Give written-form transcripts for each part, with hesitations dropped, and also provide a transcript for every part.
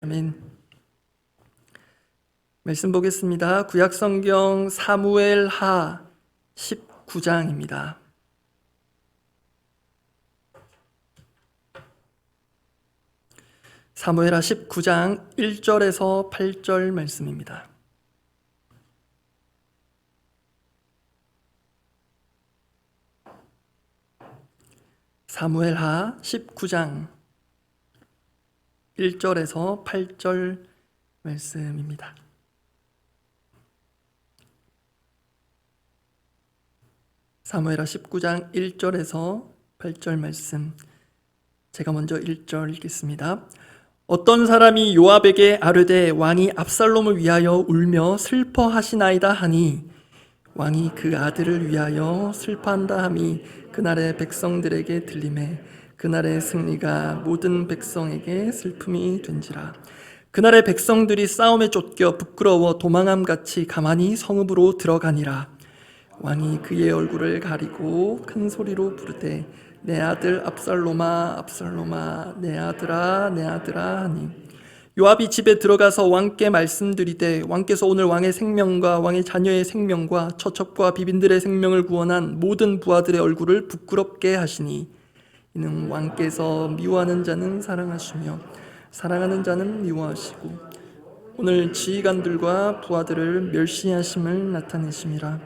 아멘. 말씀 보겠습니다. 구약성경 사무엘하 19장입니다. 사무엘하 19장 1절에서 8절 말씀입니다. 사무엘하 19장 1절에서 8절 말씀입니다. 사무엘하 19장 1절에서 8절 말씀, 제가 먼저 1절 읽겠습니다. 어떤 사람이 요압에게 아뢰되 왕이 압살롬을 위하여 울며 슬퍼하시나이다 하니 왕이 그 아들을 위하여 슬퍼한다 함이 그날의 백성들에게 들리매 그날의 승리가 모든 백성에게 슬픔이 된지라. 그날의 백성들이 싸움에 쫓겨 부끄러워 도망함같이 가만히 성읍으로 들어가니라. 왕이 그의 얼굴을 가리고 큰 소리로 부르되 내 아들 압살롬아 압살롬아 내 아들아 내 아들아 하니 요압이 집에 들어가서 왕께 말씀드리되 왕께서 오늘 왕의 생명과 왕의 자녀의 생명과 처첩과 비빈들의 생명을 구원한 모든 부하들의 얼굴을 부끄럽게 하시니 이는 왕께서 미워하는 자는 사랑하시며 사랑하는 자는 미워하시고 오늘 지휘관들과 부하들을 멸시하심을 나타내심이라.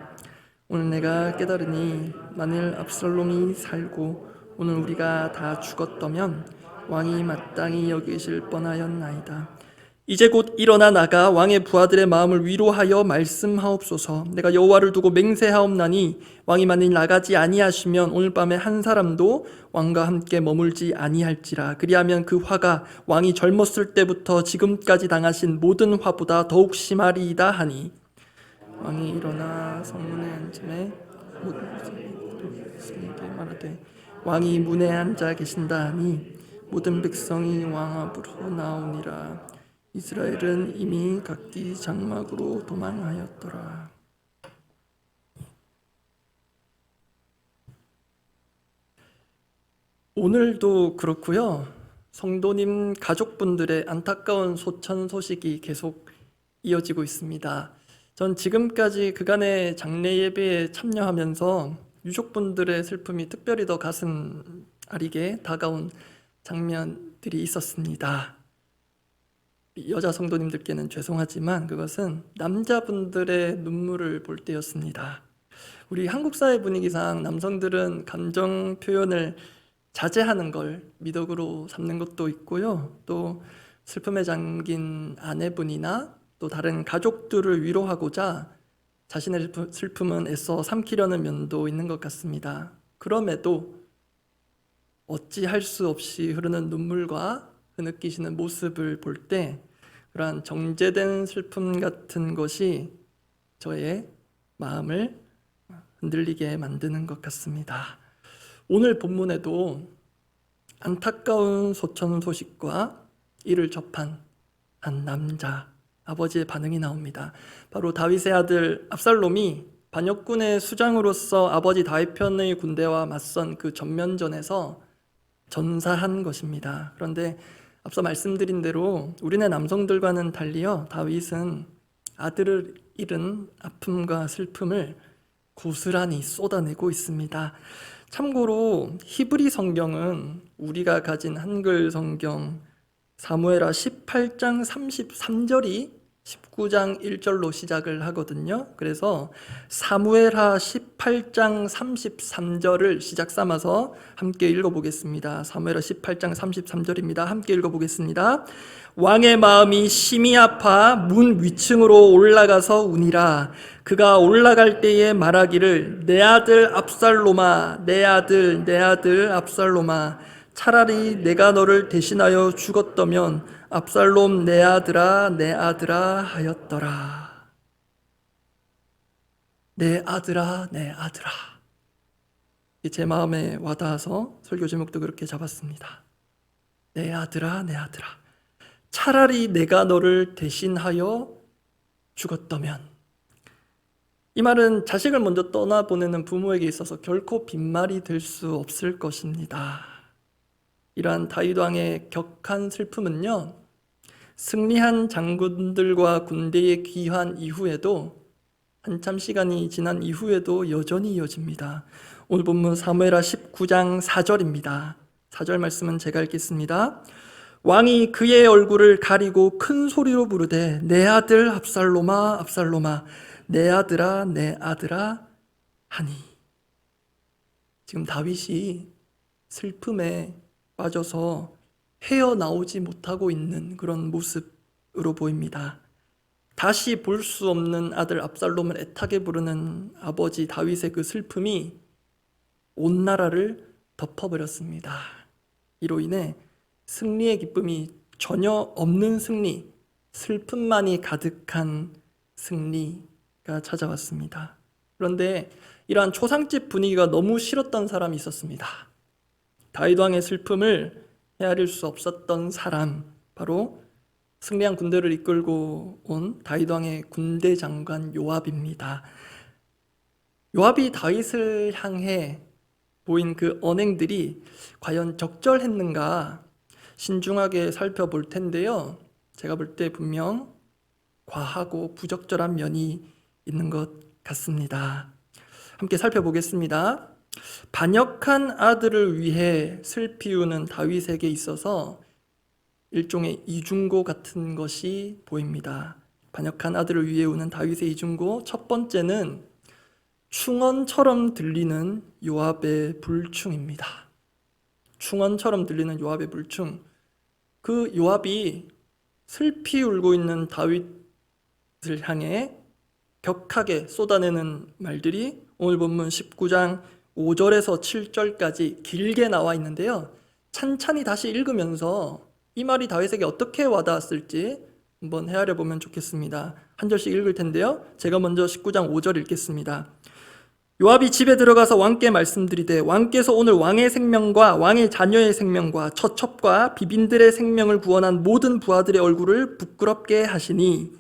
오늘 내가 깨달으니 만일 압살롬이 살고 오늘 우리가 다 죽었다면 왕이 마땅히 여기실 뻔하였나이다. 이제 곧 일어나 나가 왕의 부하들의 마음을 위로하여 말씀하옵소서. 내가 여호와를 두고 맹세하옵나니 왕이 만일 나가지 아니하시면 오늘 밤에 한 사람도 왕과 함께 머물지 아니할지라. 그리하면 그 화가 왕이 젊었을 때부터 지금까지 당하신 모든 화보다 더욱 심하리이다 하니 왕이 일어나 성문에 앉음에 모든 백성에게 말하되 왕이 문에 앉아 계신다 하니 모든 백성이 왕 앞으로 나오니라. 이스라엘은 이미 각기 장막으로 도망하였더라. 오늘도 그렇고요. 성도님 가족분들의 안타까운 소천 소식이 계속 이어지고 있습니다. 전 지금까지 그간의 장례 예배에 참여하면서 유족분들의 슬픔이 특별히 더 가슴 아리게 다가온 장면들이 있었습니다. 여자 성도님들께는 죄송하지만 그것은 남자분들의 눈물을 볼 때였습니다. 우리 한국 사회 분위기상 남성들은 감정 표현을 자제하는 걸 미덕으로 삼는 것도 있고요. 또 슬픔에 잠긴 아내분이나 또 다른 가족들을 위로하고자 자신의 슬픔은 애써 삼키려는 면도 있는 것 같습니다. 그럼에도 어찌할 수 없이 흐르는 눈물과 흐느끼시는 모습을 볼 때 그러한 정제된 슬픔 같은 것이 저의 마음을 흔들리게 만드는 것 같습니다. 오늘 본문에도 안타까운 소천 소식과 이를 접한 한 남자 아버지의 반응이 나옵니다. 바로 다윗의 아들 압살롬이 반역군의 수장으로서 아버지 다윗 편의 군대와 맞선 그 전면전에서 전사한 것입니다. 그런데 앞서 말씀드린 대로 우리네 남성들과는 달리요, 다윗은 아들을 잃은 아픔과 슬픔을 고스란히 쏟아내고 있습니다. 참고로 히브리 성경은 우리가 가진 한글 성경 사무엘하 18장 33절이 19장 1절로 시작을 하거든요. 그래서 사무엘하 18장 33절을 시작 삼아서 함께 읽어보겠습니다. 사무엘하 18장 33절입니다. 함께 읽어보겠습니다. 왕의 마음이 심히 아파 문 위층으로 올라가서 우니라. 그가 올라갈 때에 말하기를 내 아들 압살롬아 내 아들 내 아들 압살롬아 차라리 내가 너를 대신하여 죽었다면 압살롬 내 아들아 하였더라. 내 아들아 내 아들아. 제 마음에 와닿아서 설교 제목도 그렇게 잡았습니다. 내 아들아 내 아들아. 차라리 내가 너를 대신하여 죽었다면. 이 말은 자식을 먼저 떠나보내는 부모에게 있어서 결코 빈말이 될 수 없을 것입니다. 이러한 다윗 왕의 격한 슬픔은요, 승리한 장군들과 군대에 귀환 이후에도 한참 시간이 지난 이후에도 여전히 이어집니다. 오늘 본문 사무엘하 19장 4절입니다. 4절 말씀은 제가 읽겠습니다. 왕이 그의 얼굴을 가리고 큰 소리로 부르되 내 아들 압살롬아 압살롬아 내 아들아 내 아들아 하니. 지금 다윗이 슬픔에 빠져서 헤어나오지 못하고 있는 그런 모습으로 보입니다. 다시 볼 수 없는 아들 압살롬을 애타게 부르는 아버지 다윗의 그 슬픔이 온 나라를 덮어버렸습니다. 이로 인해 승리의 기쁨이 전혀 없는 승리, 슬픔만이 가득한 승리가 찾아왔습니다. 그런데 이러한 초상집 분위기가 너무 싫었던 사람이 있었습니다. 다윗 왕의 슬픔을 헤아릴 수 없었던 사람, 바로 승리한 군대를 이끌고 온 다윗 왕의 군대 장관 요압입니다. 요압이 다윗을 향해 보인 그 언행들이 과연 적절했는가 신중하게 살펴볼 텐데요. 제가 볼 때 분명 과하고 부적절한 면이 있는 것 같습니다. 함께 살펴보겠습니다. 반역한 아들을 위해 슬피우는 다윗에게 있어서 일종의 이중고 같은 것이 보입니다. 반역한 아들을 위해 우는 다윗의 이중고, 첫 번째는 충언처럼 들리는 요압의 불충입니다. 충언처럼 들리는 요압의 불충. 그 요압이 슬피 울고 있는 다윗을 향해 격하게 쏟아내는 말들이 오늘 본문 19장 5절에서 7절까지 길게 나와 있는데요. 찬찬히 다시 읽으면서 이 말이 다윗에게 어떻게 와닿았을지 한번 헤아려 보면 좋겠습니다. 한 절씩 읽을 텐데요. 제가 먼저 19장 5절 읽겠습니다. 요압이 집에 들어가서 왕께 말씀드리되 왕께서 오늘 왕의 생명과 왕의 자녀의 생명과 처첩과 비빈들의 생명을 구원한 모든 부하들의 얼굴을 부끄럽게 하시니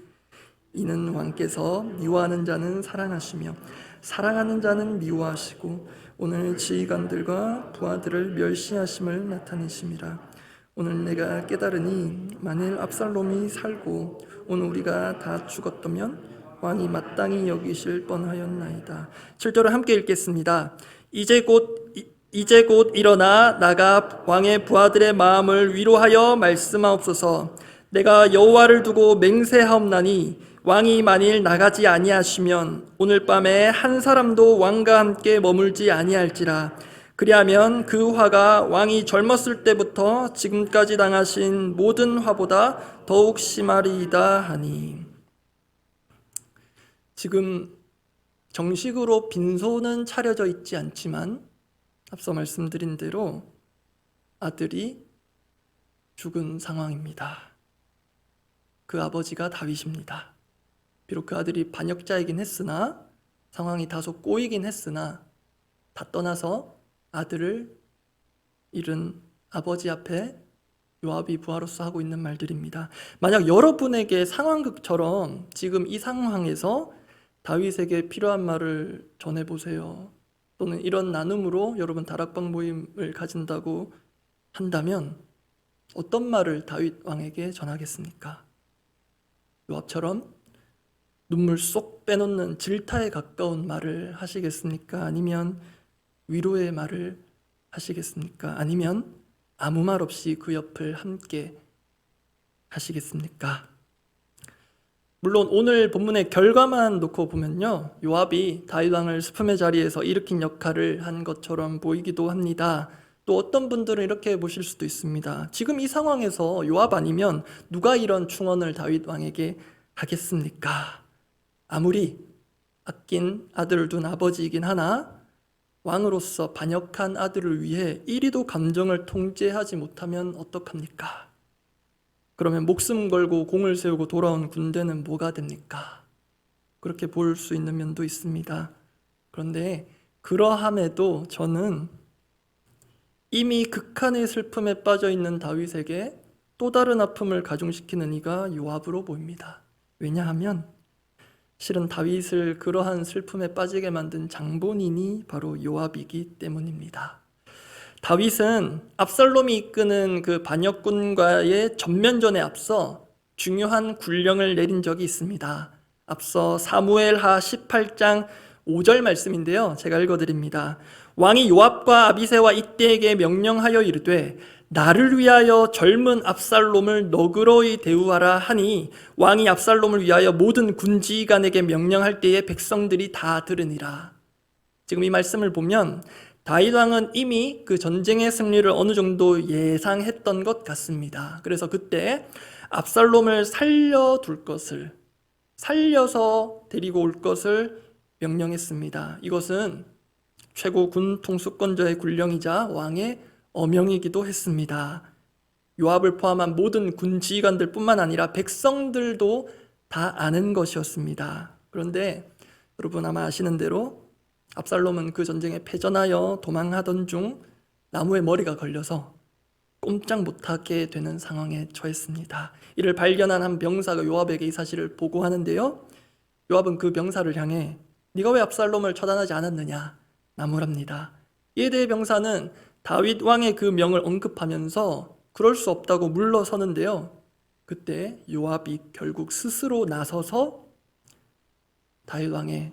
이는 왕께서 미워하는 자는 사랑하시며 사랑하는 자는 미워하시고 오늘 지휘관들과 부하들을 멸시하심을 나타내심이라. 오늘 내가 깨달으니 만일 압살롬이 살고 오늘 우리가 다 죽었다면 왕이 마땅히 여기실 뻔하였나이다. 7절을 함께 읽겠습니다. 이제 곧 일어나 나가 왕의 부하들의 마음을 위로하여 말씀하옵소서. 내가 여호와를 두고 맹세하옵나니 왕이 만일 나가지 아니하시면 오늘 밤에 한 사람도 왕과 함께 머물지 아니할지라. 그리하면 그 화가 왕이 젊었을 때부터 지금까지 당하신 모든 화보다 더욱 심하리이다 하니. 지금 정식으로 빈소는 차려져 있지 않지만 앞서 말씀드린 대로 아들이 죽은 상황입니다. 그 아버지가 다윗입니다. 비록 그 아들이 반역자이긴 했으나 상황이 다소 꼬이긴 했으나 다 떠나서 아들을 잃은 아버지 앞에 요압이 부하로서 하고 있는 말들입니다. 만약 여러분에게 상황극처럼 지금 이 상황에서 다윗에게 필요한 말을 전해보세요. 또는 이런 나눔으로 여러분 다락방 모임을 가진다고 한다면 어떤 말을 다윗 왕에게 전하겠습니까? 요압처럼 눈물 쏙 빼놓는 질타에 가까운 말을 하시겠습니까? 아니면 위로의 말을 하시겠습니까? 아니면 아무 말 없이 그 옆을 함께 하시겠습니까? 물론 오늘 본문의 결과만 놓고 보면요, 요압이 다윗 왕을 슬픔의 자리에서 일으킨 역할을 한 것처럼 보이기도 합니다. 또 어떤 분들은 이렇게 보실 수도 있습니다. 지금 이 상황에서 요압 아니면 누가 이런 충언을 다윗 왕에게 하겠습니까? 아무리 아낀 아들을 둔 아버지이긴 하나 왕으로서 반역한 아들을 위해 이리도 감정을 통제하지 못하면 어떡합니까? 그러면 목숨 걸고 공을 세우고 돌아온 군대는 뭐가 됩니까? 그렇게 볼 수 있는 면도 있습니다. 그런데 그러함에도 저는 이미 극한의 슬픔에 빠져 있는 다윗에게 또 다른 아픔을 가중시키는 이가 요압으로 보입니다. 왜냐하면 실은 다윗을 그러한 슬픔에 빠지게 만든 장본인이 바로 요압이기 때문입니다. 다윗은 압살롬이 이끄는 그 반역군과의 전면전에 앞서 중요한 군령을 내린 적이 있습니다. 앞서 사무엘하 18장 5절 말씀인데요. 제가 읽어드립니다. 왕이 요압과 아비새와 이때에게 명령하여 이르되 나를 위하여 젊은 압살롬을 너그러이 대우하라 하니 왕이 압살롬을 위하여 모든 군지휘관에게 명령할 때에 백성들이 다 들으니라. 지금 이 말씀을 보면 다윗 왕은 이미 그 전쟁의 승리를 어느 정도 예상했던 것 같습니다. 그래서 그때 압살롬을 살려서 데리고 올 것을 명령했습니다. 이것은 최고 군 통수권자의 군령이자 왕의 어명이기도 했습니다. 요압을 포함한 모든 군 지휘관들 뿐만 아니라 백성들도 다 아는 것이었습니다. 그런데 여러분 아마 아시는 대로 압살롬은 그 전쟁에 패전하여 도망하던 중 나무에 머리가 걸려서 꼼짝 못하게 되는 상황에 처했습니다. 이를 발견한 한 병사가 요압에게 이 사실을 보고하는데요. 요압은 그 병사를 향해 네가 왜 압살롬을 처단하지 않았느냐 나무랍니다. 이에 대해 병사는 다윗 왕의 그 명을 언급하면서 그럴 수 없다고 물러서는데요. 그때 요압이 결국 스스로 나서서 다윗 왕의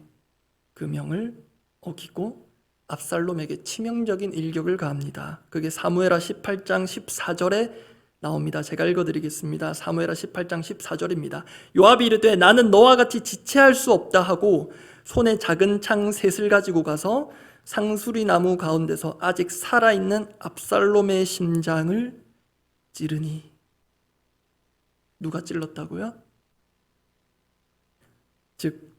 그 명을 어기고 압살롬에게 치명적인 일격을 가합니다. 그게 사무엘하 18장 14절에 나옵니다. 제가 읽어드리겠습니다. 사무엘하 18장 14절입니다. 요압이 이르되 나는 너와 같이 지체할 수 없다 하고 손에 작은 창 셋을 가지고 가서 상수리 나무 가운데서 아직 살아있는 압살롬의 심장을 찌르니. 누가 찔렀다고요? 즉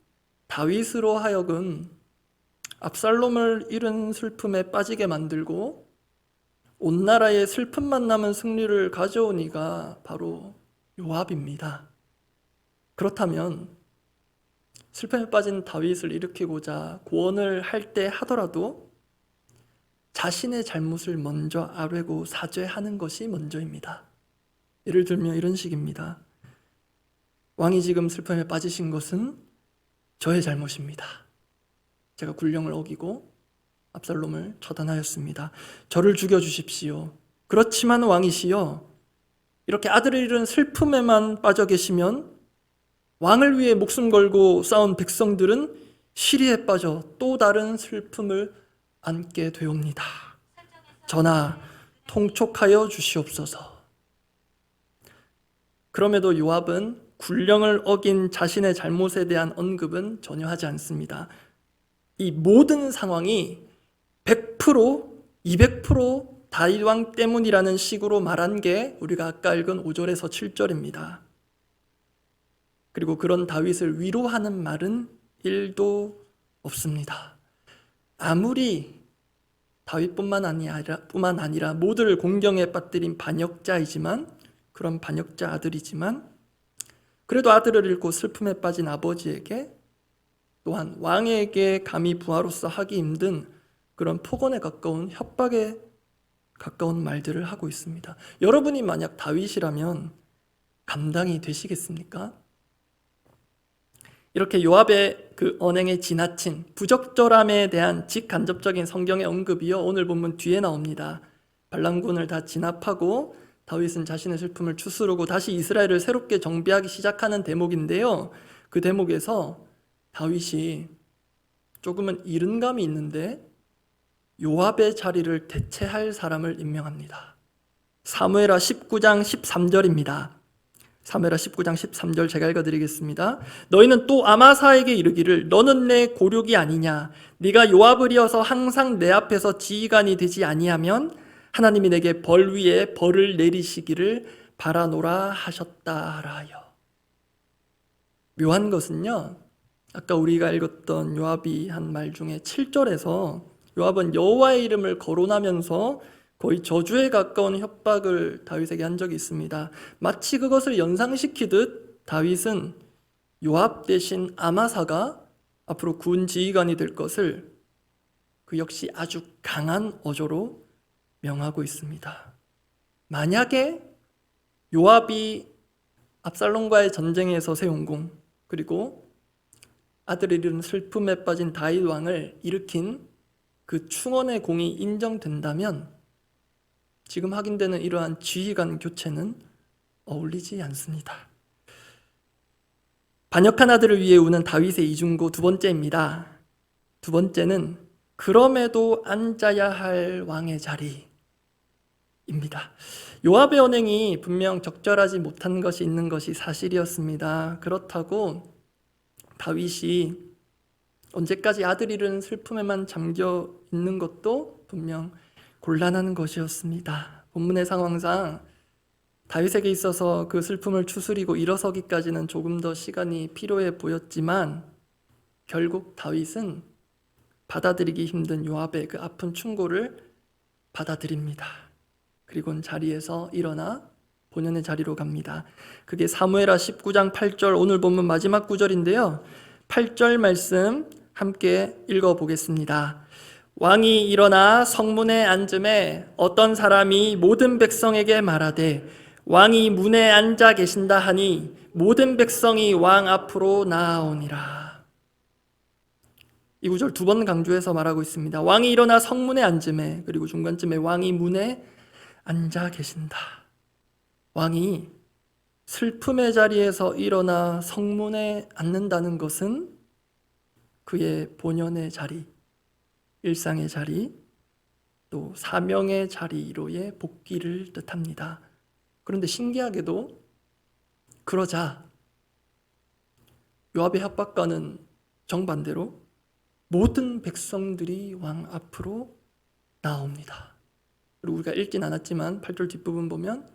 다윗으로 하여금 압살롬을 잃은 슬픔에 빠지게 만들고 온 나라에 슬픔만 남은 승리를 가져온 이가 바로 요압입니다. 그렇다면 슬픔에 빠진 다윗을 일으키고자 고언을 할 때 하더라도 자신의 잘못을 먼저 아뢰고 사죄하는 것이 먼저입니다. 예를 들면 이런 식입니다. 왕이 지금 슬픔에 빠지신 것은 저의 잘못입니다. 제가 군령을 어기고 압살롬을 처단하였습니다. 저를 죽여주십시오. 그렇지만 왕이시여, 이렇게 아들을 잃은 슬픔에만 빠져 계시면 왕을 위해 목숨 걸고 싸운 백성들은 시리에 빠져 또 다른 슬픔을 안게 되옵니다. 전하, 통촉하여 주시옵소서. 그럼에도 요압은 군령을 어긴 자신의 잘못에 대한 언급은 전혀 하지 않습니다. 이 모든 상황이 100%, 200% 다윗 왕 때문이라는 식으로 말한 게 우리가 아까 읽은 5절에서 7절입니다. 그리고 그런 다윗을 위로하는 말은 1도 없습니다. 아무리 다윗뿐만 아니라 모두를 공경에 빠뜨린 반역자이지만, 그런 반역자 아들이지만, 그래도 아들을 잃고 슬픔에 빠진 아버지에게, 또한 왕에게 감히 부하로서 하기 힘든 그런 폭언에 가까운 협박에 가까운 말들을 하고 있습니다. 여러분이 만약 다윗이라면 감당이 되시겠습니까? 이렇게 요압의 그 언행에 지나친 부적절함에 대한 직간접적인 성경의 언급이요, 오늘 본문 뒤에 나옵니다. 반란군을 다 진압하고 다윗은 자신의 슬픔을 추스르고 다시 이스라엘을 새롭게 정비하기 시작하는 대목인데요, 그 대목에서 다윗이 조금은 잃은 감이 있는데 요압의 자리를 대체할 사람을 임명합니다. 사무엘하 19장 13절입니다. 사무엘하 19장 13절 제가 읽어드리겠습니다. 너희는 또 아마사에게 이르기를 너는 내 고륙이 아니냐, 네가 요압을 이어서 항상 내 앞에서 지휘관이 되지 아니하면 하나님이 내게 벌 위에 벌을 내리시기를 바라노라 하셨다 하여. 묘한 것은요, 아까 우리가 읽었던 요압이 한 말 중에 7절에서 요압은 여호와의 이름을 거론하면서 거의 저주에 가까운 협박을 다윗에게 한 적이 있습니다. 마치 그것을 연상시키듯 다윗은 요압 대신 아마사가 앞으로 군 지휘관이 될 것을 그 역시 아주 강한 어조로 명하고 있습니다. 만약에 요압이 압살롬과의 전쟁에서 세운 공, 그리고 아들을 잃은 슬픔에 빠진 다윗 왕을 일으킨 그 충원의 공이 인정된다면 지금 확인되는 이러한 지휘관 교체는 어울리지 않습니다. 반역한 아들을 위해 우는 다윗의 이중고 두 번째입니다. 두 번째는 그럼에도 앉아야 할 왕의 자리입니다. 요압의 언행이 분명 적절하지 못한 것이 있는 것이 사실이었습니다. 그렇다고 다윗이 언제까지 아들 잃은 슬픔에만 잠겨 있는 것도 분명 곤란한 것이었습니다. 본문의 상황상 다윗에게 있어서 그 슬픔을 추스리고 일어서기까지는 조금 더 시간이 필요해 보였지만 결국 다윗은 받아들이기 힘든 요압의 그 아픈 충고를 받아들입니다. 그리고는 자리에서 일어나 본연의 자리로 갑니다. 그게 사무엘하 19장 8절 오늘 본문 마지막 구절인데요. 8절 말씀 함께 읽어보겠습니다. 왕이 일어나 성문에 앉음에 어떤 사람이 모든 백성에게 말하되 왕이 문에 앉아 계신다 하니 모든 백성이 왕 앞으로 나아오니라. 이 구절 두 번 강조해서 말하고 있습니다. 왕이 일어나 성문에 앉음에, 그리고 중간쯤에 왕이 문에 앉아 계신다. 왕이 슬픔의 자리에서 일어나 성문에 앉는다는 것은 그의 본연의 자리, 일상의 자리, 또 사명의 자리로의 복귀를 뜻합니다. 그런데 신기하게도 그러자 요압의 협박과는 정반대로 모든 백성들이 왕 앞으로 나옵니다. 그리고 우리가 읽진 않았지만 8절 뒷부분 보면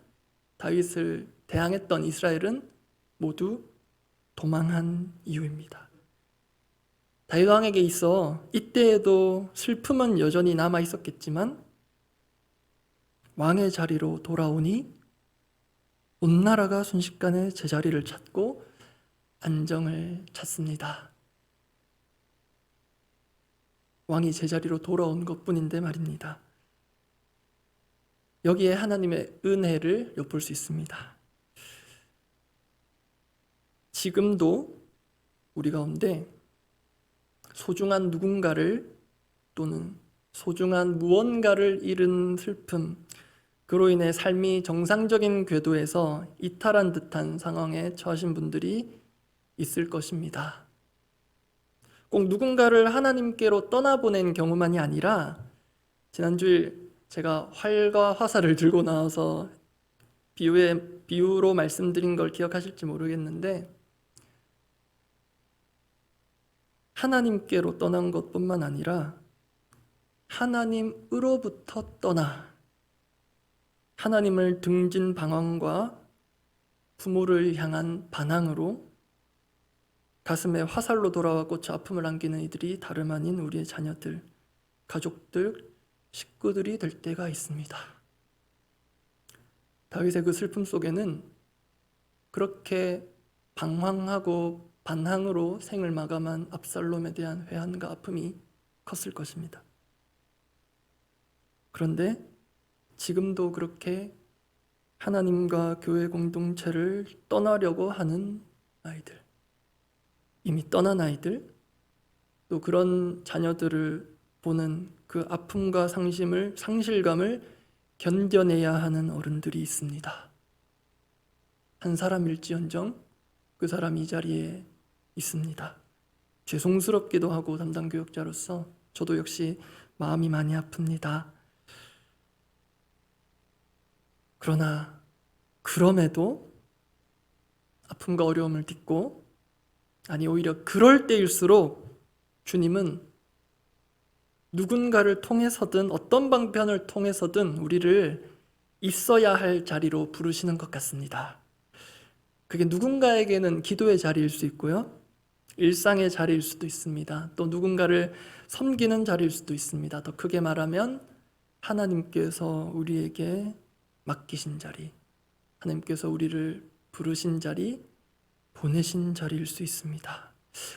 다윗을 대항했던 이스라엘은 모두 도망한 이유입니다. 다윗 왕에게 있어 이때에도 슬픔은 여전히 남아 있었겠지만 왕의 자리로 돌아오니 온 나라가 순식간에 제자리를 찾고 안정을 찾습니다. 왕이 제자리로 돌아온 것뿐인데 말입니다. 여기에 하나님의 은혜를 엿볼 수 있습니다. 지금도 우리 가운데 소중한 누군가를 또는 소중한 무언가를 잃은 슬픔, 그로 인해 삶이 정상적인 궤도에서 이탈한 듯한 상황에 처하신 분들이 있을 것입니다. 꼭 누군가를 하나님께로 떠나보낸 경우만이 아니라 지난주에 제가 활과 화살을 들고 나와서 비유로 말씀드린 걸 기억하실지 모르겠는데 하나님께로 떠난 것뿐만 아니라 하나님으로부터 떠나 하나님을 등진 방황과 부모를 향한 반항으로 가슴에 화살로 돌아와 꽂혀 아픔을 안기는 이들이 다름 아닌 우리의 자녀들, 가족들, 식구들이 될 때가 있습니다. 다윗의 그 슬픔 속에는 그렇게 방황하고 반항으로 생을 마감한 압살롬에 대한 회한과 아픔이 컸을 것입니다. 그런데 지금도 그렇게 하나님과 교회 공동체를 떠나려고 하는 아이들, 이미 떠난 아이들, 또 그런 자녀들을 보는 그 아픔과 상실감을 견뎌내야 하는 어른들이 있습니다. 한 사람일지언정 그 사람이 이 자리에 있습니다. 죄송스럽기도 하고 담당 교역자로서 저도 역시 마음이 많이 아픕니다. 그러나 그럼에도 아픔과 어려움을 딛고, 아니 오히려 그럴 때일수록 주님은 누군가를 통해서든 어떤 방편을 통해서든 우리를 있어야 할 자리로 부르시는 것 같습니다. 그게 누군가에게는 기도의 자리일 수 있고요, 일상의 자리일 수도 있습니다. 또 누군가를 섬기는 자리일 수도 있습니다. 더 크게 말하면 하나님께서 우리에게 맡기신 자리, 하나님께서 우리를 부르신 자리, 보내신 자리일 수 있습니다.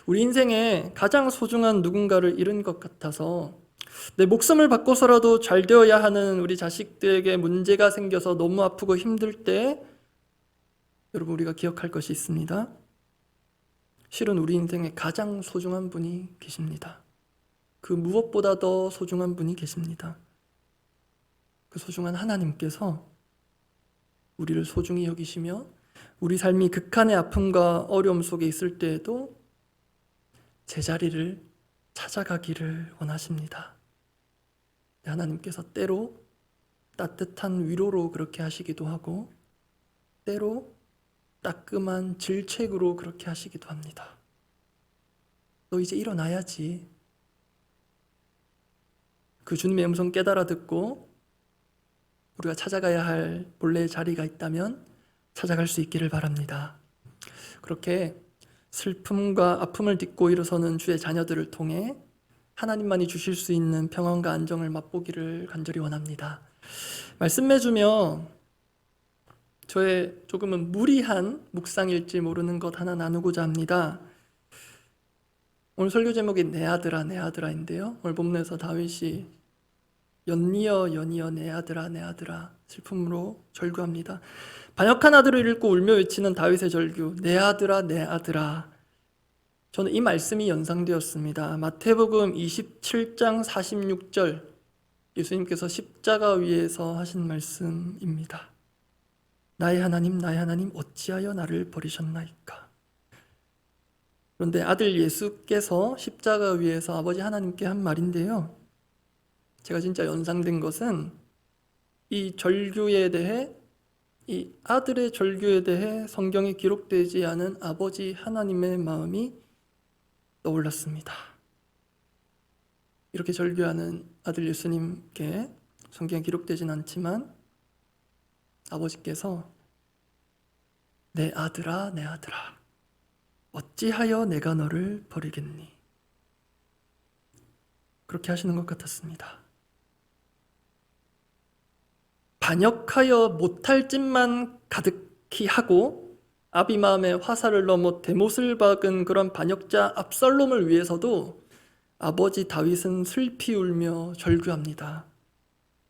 우리 인생에 가장 소중한 누군가를 잃은 것 같아서 내 목숨을 바꿔서라도 잘 되어야 하는 우리 자식들에게 문제가 생겨서 너무 아프고 힘들 때 여러분 우리가 기억할 것이 있습니다. 실은 우리 인생에 가장 소중한 분이 계십니다. 그 무엇보다 더 소중한 분이 계십니다. 그 소중한 하나님께서 우리를 소중히 여기시며 우리 삶이 극한의 아픔과 어려움 속에 있을 때에도 제자리를 찾아가기를 원하십니다. 하나님께서 때로 따뜻한 위로로 그렇게 하시기도 하고 때로 따끔한 질책으로 그렇게 하시기도 합니다. 너 이제 일어나야지. 그 주님의 음성 깨달아 듣고 우리가 찾아가야 할 본래의 자리가 있다면 찾아갈 수 있기를 바랍니다. 그렇게 슬픔과 아픔을 딛고 일어서는 주의 자녀들을 통해 하나님만이 주실 수 있는 평안과 안정을 맛보기를 간절히 원합니다. 말씀 맺으며 저의 조금은 무리한 묵상일지 모르는 것 하나 나누고자 합니다. 오늘 설교 제목이 내 아들아 내 아들아인데요, 오늘 본문에서 다윗이 연이어 연이어 내 아들아 내 아들아 슬픔으로 절규합니다. 반역한 아들을 잃고 울며 외치는 다윗의 절규, 내 아들아 내 아들아. 저는 이 말씀이 연상되었습니다. 마태복음 27장 46절, 예수님께서 십자가 위에서 하신 말씀입니다. 나의 하나님 어찌하여 나를 버리셨나이까. 그런데 아들 예수께서 십자가 위에서 아버지 하나님께 한 말인데요, 제가 진짜 연상된 것은 이 절규에 대해, 이 아들의 절규에 대해 성경에 기록되지 않은 아버지 하나님의 마음이 떠올랐습니다. 이렇게 절규하는 아들 예수님께 성경에 기록되진 않지만 아버지께서 내 아들아 내 아들아 어찌하여 내가 너를 버리겠니, 그렇게 하시는 것 같았습니다. 반역하여 못할 짓만 가득히 하고 아비 마음에 화살을 넘어 대못을 박은 그런 반역자 압살롬을 위해서도 아버지 다윗은 슬피 울며 절규합니다.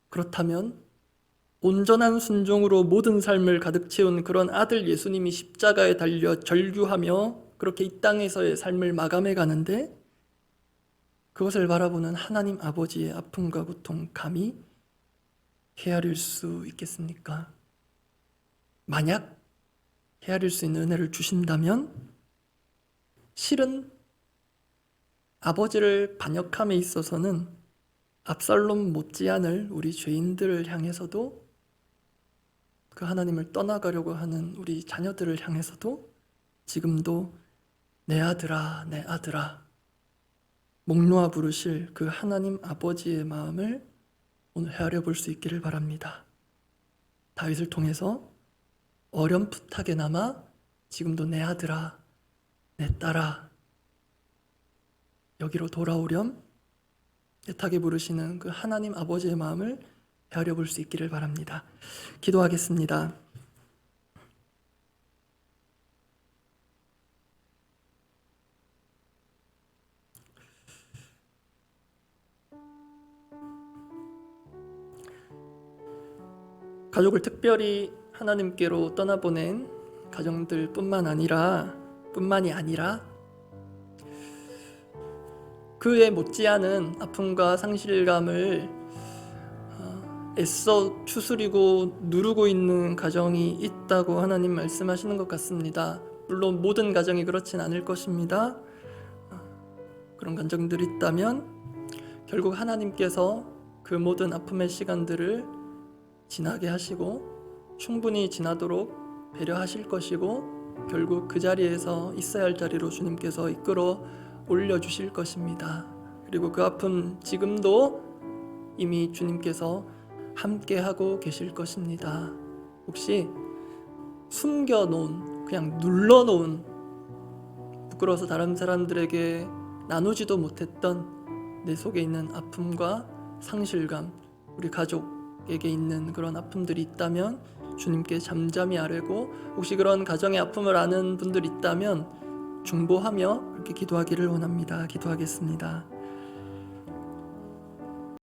그렇다면 온전한 순종으로 모든 삶을 가득 채운 그런 아들 예수님이 십자가에 달려 절규하며 그렇게 이 땅에서의 삶을 마감해 가는데, 그것을 바라보는 하나님 아버지의 아픔과 고통 감히 헤아릴 수 있겠습니까? 만약 헤아릴 수 있는 은혜를 주신다면 실은 아버지를 반역함에 있어서는 압살롬 못지않을 우리 죄인들을 향해서도, 그 하나님을 떠나가려고 하는 우리 자녀들을 향해서도 지금도 내 아들아 내 아들아 목 놓아 부르실 그 하나님 아버지의 마음을 오늘 헤아려 볼 수 있기를 바랍니다. 다윗을 통해서 어렴풋하게나마 지금도 내 아들아 내 딸아 여기로 돌아오렴 애타게 부르시는 그 하나님 아버지의 마음을 헤아려 볼 수 있기를 바랍니다. 기도하겠습니다. 가족을 특별히 하나님께로 떠나보낸 가정들뿐만이 아니라 그에 못지않은 아픔과 상실감을 애써 추스리고 누르고 있는 가정이 있다고 하나님 말씀하시는 것 같습니다. 물론 모든 가정이 그렇진 않을 것입니다. 그런 가정들이 있다면 결국 하나님께서 그 모든 아픔의 시간들을 지나게 하시고 충분히 지나도록 배려하실 것이고 결국 그 자리에서 있어야 할 자리로 주님께서 이끌어 올려주실 것입니다. 그리고 그 아픔 지금도 이미 주님께서 함께하고 계실 것입니다. 혹시 숨겨놓은, 그냥 눌러놓은, 부끄러워서 다른 사람들에게 나누지도 못했던 내 속에 있는 아픔과 상실감, 우리 가족에게 있는 그런 아픔들이 있다면 주님께 잠잠히 아뢰고, 혹시 그런 가정의 아픔을 아는 분들이 있다면 중보하며 그렇게 기도하기를 원합니다. 기도하겠습니다.